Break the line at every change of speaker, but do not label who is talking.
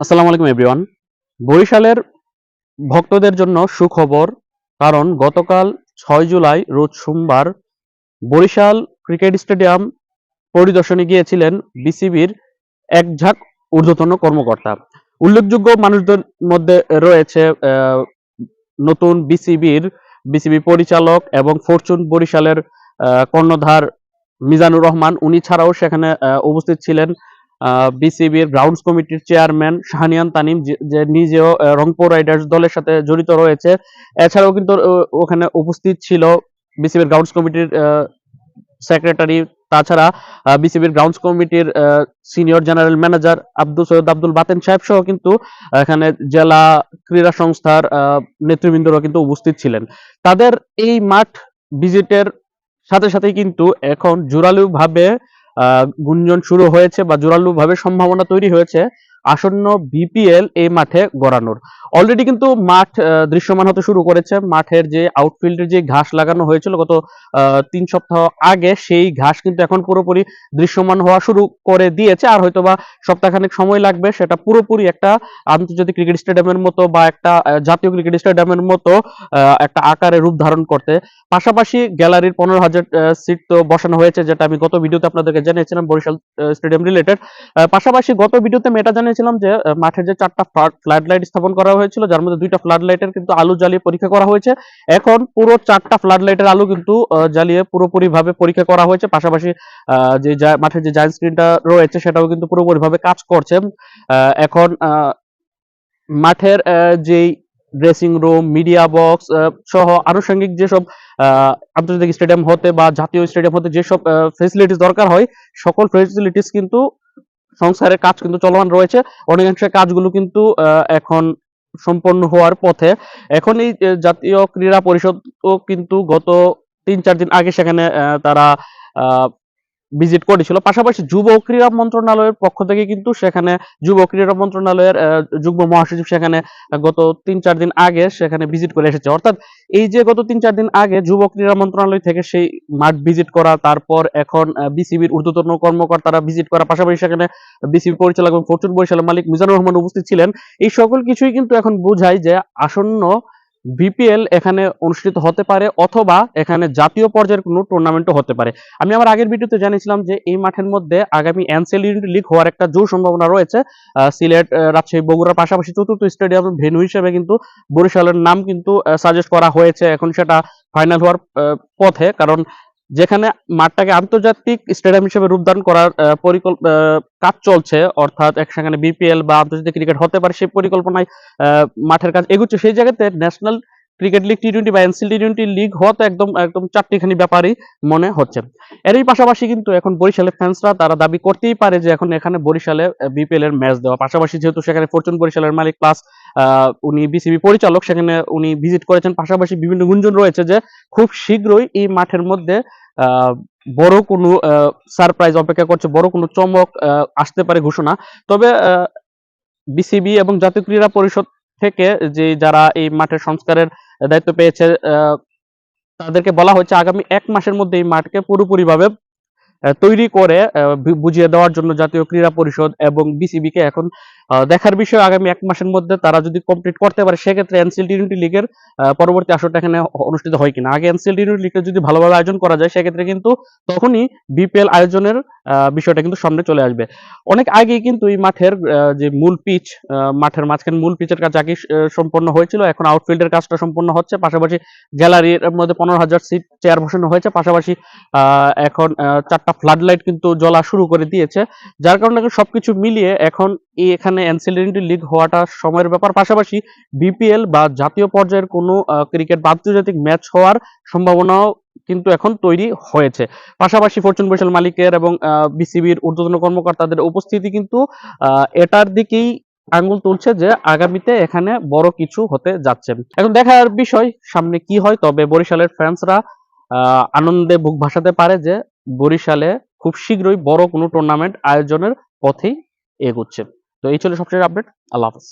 আসসালামু আলাইকুম এভরিওয়ান। বরিশালের ভক্তদের জন্য সুখবর, কারণ গতকাল ৬ জুলাই রোজ সোমবার বরিশাল ক্রিকেট স্টেডিয়াম পরিদর্শনে গিয়েছিলেন বিসিবির এক ঝাঁক ঊর্ধ্বতন কর্মকর্তা। উল্লেখযোগ্য মানুষদের মধ্যে রয়েছে নতুন বিসিবি পরিচালক এবং ফরচুন বরিশালের কর্ণধার মিজানুর রহমান। উনি ছাড়াও সেখানে উপস্থিত ছিলেন বিসিবির গ্রাউন্ডস কমিটির চেয়ারম্যান শাহনিয়ান তানিম, যে নিজেও রংপুর রাইডার্স দলের সাথে জড়িত রয়েছে। এছাড়াও কিন্তু ওখানে উপস্থিত ছিল বিসিবির গ্রাউন্ডস কমিটির সেক্রেটারি, তাছাড়া বিসিবির গ্রাউন্ডস কমিটির senior general manager Syed Abdul Baten সাহেব সহ কিন্তু এখানে জেলা ক্রীড়া সংস্থার নেতৃবৃন্দরা কিন্তু উপস্থিত ছিলেন। তাদের এই মাঠ ভিজিটের সাথে সাথেই কিন্তু এখন জোরালোভাবে গুঞ্জন শুরু হয়েছে বা জোরালোভাবে সম্ভাবনা তৈরি হয়েছে আসন্ন বিপিএল এই মাঠে গড়ানোর। অলরেডি কিন্তু মাঠ দৃশ্যমান হতে শুরু করেছে। মাঠের যে আউটফিল্ডের যে ঘাস লাগানো হয়েছিল গত ৩ সপ্তাহ আগে, সেই ঘাস কিন্তু এখন পুরোপুরি দৃশ্যমান হওয়া শুরু করে দিয়েছে। আর হয়তোবা সপ্তাহখানেক সময় লাগবে সেটা পুরোপুরি একটা আন্তর্জাতিক ক্রিকেট স্টেডিয়ামের মতো বা একটা জাতীয় ক্রিকেট স্টেডিয়ামের মতো একটা আকারে রূপ ধারণ করতে। পাশাপাশি গ্যালারির ১৫,০০০ সিট তো বসানো হয়েছে, যেটা আমি গত ভিডিওতে আপনাদেরকে জানিয়েছিলাম বরিশাল স্টেডিয়াম রিলেটেড। পাশাপাশি গত ভিডিওতে আমি এটা জানিয়েছিলাম যে মাঠের যে ৪টা ফ্লাড লাইট স্থাপন করা হয়েছিল, যার মধ্যে ২টা ফ্লাড লাইটের কিন্তু আলো জ্বালিয়ে পরীক্ষা করা হয়েছে। এখন পুরো ৪টা ফ্লাড লাইটের আলো কিন্তু জ্বালিয়ে পুরোপুরি ভাবে পরীক্ষা করা হয়েছে। পাশাপাশি যে মাঠের যে জায়ান্ট স্ক্রিনটা রয়েছে সেটাও কিন্তু পুরোপুরি ভাবে কাজ করছে। এখন মাঠের যেই ড্রেসিং রুম, মিডিয়া বক্স সহ আনুষঙ্গিক যেসব আন্তর্জাতিক স্টেডিয়াম হতে বা জাতীয় স্টেডিয়াম হতে যেসব ফেসিলিটিস দরকার হয়, সকল ফেসিলিটিস কিন্তু সংস্কারের কাজ কিন্তু চলমান রয়েছে। অনেকাংশে কাজগুলো কিন্তু এখন সম্পন্ন হওয়ার পথে। এখন এই জাতীয় ক্রীড়া পরিষদও কিন্তু গত ৩-৪ দিন আগে সেখানে তারা ভিজিট করেছিল। পাশাপাশি যুব ক্রীড়া মন্ত্রণালয়ের পক্ষ থেকে কিন্তু সেখানে যুব ক্রীড়া মন্ত্রণালয়ের যুগ্ম মহাসচিব সেখানে গত ৩-৪ দিন আগে সেখানে ভিজিট করে এসেছে। অর্থাৎ এই যে গত ৩-৪ দিন আগে যুব ক্রীড়া মন্ত্রণালয় থেকে সেই মাঠ ভিজিট করা, তারপর এখন বিসিবির ঊর্ধ্বতন কর্মকর্তারা ভিজিট করা, পাশাপাশি সেখানে বিসিবি পরিচালক এবং ফরচুন বরিশালের মালিক মিজানুর রহমান উপস্থিত ছিলেন। এই সকল কিছুই কিন্তু এখন বোঝায় যে আসন্ন বিপিএল এখানে অনুষ্ঠিত হতে পারে, অথবা এখানে জাতীয় পর্যায়ের কোনো টুর্নামেন্টও হতে পারে। আমি আমার আগের ভিডিওতে জানিয়েছিলাম যে এই মাঠের মধ্যে আগামী এনসিএল ইউনিটি লিগ হওয়ার একটা জোর সম্ভাবনা রয়েছে। সিলেট, রাজশাহী, বগুড়ার পাশাপাশি চতুর্থ স্টেডিয়াম ভেন্যু হিসেবে কিন্তু বরিশালের নাম কিন্তু সাজেস্ট করা হয়েছে। এখন সেটা ফাইনাল হওয়ার পথে, কারণ যেখানে মাঠটাকে আন্তর্জাতিক স্টেডিয়াম হিসেবে রূপদান করার কাজ চলছে, অর্থাৎ সেখানে বিপিএল বা আন্তর্জাতিক ক্রিকেট হতে পারে সেই পরিকল্পনায় মাঠের কাজ এগুচ্ছে। সেই জায়গাতে ন্যাশনাল ক্রিকেট লিগ টি-20 বা এনসিএল টি-20 লিগ হওয়া তো একদম একদম চারটিখানি ব্যাপারই মনে হচ্ছে। এরই পাশাপাশি কিন্তু এখন বরিশালের ফ্যান্সরা তারা দাবি করতেই পারে যে এখন এখানে বরিশালে বিপিএল এর ম্যাচ দেওয়া। পাশাপাশি যেহেতু সেখানে ফরচুন বরিশালের মালিক প্লাস উনি বিসিবি পরিচালক, সেখানে উনি ভিজিট করেছেন। পাশাপাশি বিভিন্ন গুঞ্জন রয়েছে যে খুব শীঘ্রই এই মাঠের মধ্যে বড় কোনো সারপ্রাইজ অপেক্ষা করছে, বড় কোনো চমক আসতে পারে ঘোষণা। তবে বিসিবি এবং জাতীয় ক্রীড়া পরিষদ থেকে যে যারা এই মাঠের সংস্কারের দায়িত্ব পেয়েছে, তাদেরকে বলা হচ্ছে আগামী ১ মাসের মধ্যে এই মাঠকে পুরোপুরিভাবে তৈরি করে বুঝিয়ে দেওয়ার জন্য জাতীয় ক্রীড়া পরিষদ এবং বিসিবিকে এখন দেখার বিষয় আগামী ১ মাসের মধ্যে তারা যদি কমপ্লিট করতে পারে, সেক্ষেত্রে এনসিএল টি-20 লিগের পরবর্তী আসরটা এখানে অনুষ্ঠিত হয় কিনা। আগে এনসিএল টি-20 লিগটা যদি ভালোভাবে আয়োজন করা যায়, সেক্ষেত্রে কিন্তু তখনই বিপিএল আয়োজনের বিষয়টা কিন্তু সামনে চলে আসবে। অনেক আগেই কিন্তু এই মাঠের যে মূল পিচ, মাঠের মাঝখানে মূল পিচের কাজ আগে সম্পন্ন হয়েছিল, এখন আউটফিল্ডের কাজটা সম্পন্ন হচ্ছে। পাশাপাশি গ্যালারির মধ্যে ১৫,০০০ সিট চেয়ার বসানো হয়েছে। পাশাপাশি এখন ৪টা ফ্লাড লাইট কিন্তু জ্বলা শুরু করে দিয়েছে, যার কারণে সবকিছু মিলিয়ে এখন এখানে এনসিএল লিগ হওয়াটা সময়ের ব্যাপার। পাশাপাশি বিপিএল বা জাতীয় পর্যায়ের কোনো ক্রিকেট বা আন্তর্জাতিক ম্যাচ হওয়ার সম্ভাবনাও কিন্তু এখন তৈরি হয়েছে। পাশাপাশি ফরচুন বরিশাল মালিকের এবং বিসিবির ঊর্ধ্বতন কর্মকর্তাদের উপস্থিতি কিন্তু এটার দিকেই আঙ্গুল তুলছে যে আগামীতে এখানে বড় কিছু হতে যাচ্ছে। এখন দেখার বিষয় সামনে কি হয়। তবে বরিশালের ফ্যান্সরা আনন্দে বুক ভাসাতে পারে যে বরিশালে খুব শীঘ্রই বড় কোনো টুর্নামেন্ট আয়োজনের পথেই এগোচ্ছে। তো এই ছিল সবচেয়ে আপডেট। আল্লাহ হাফেজ।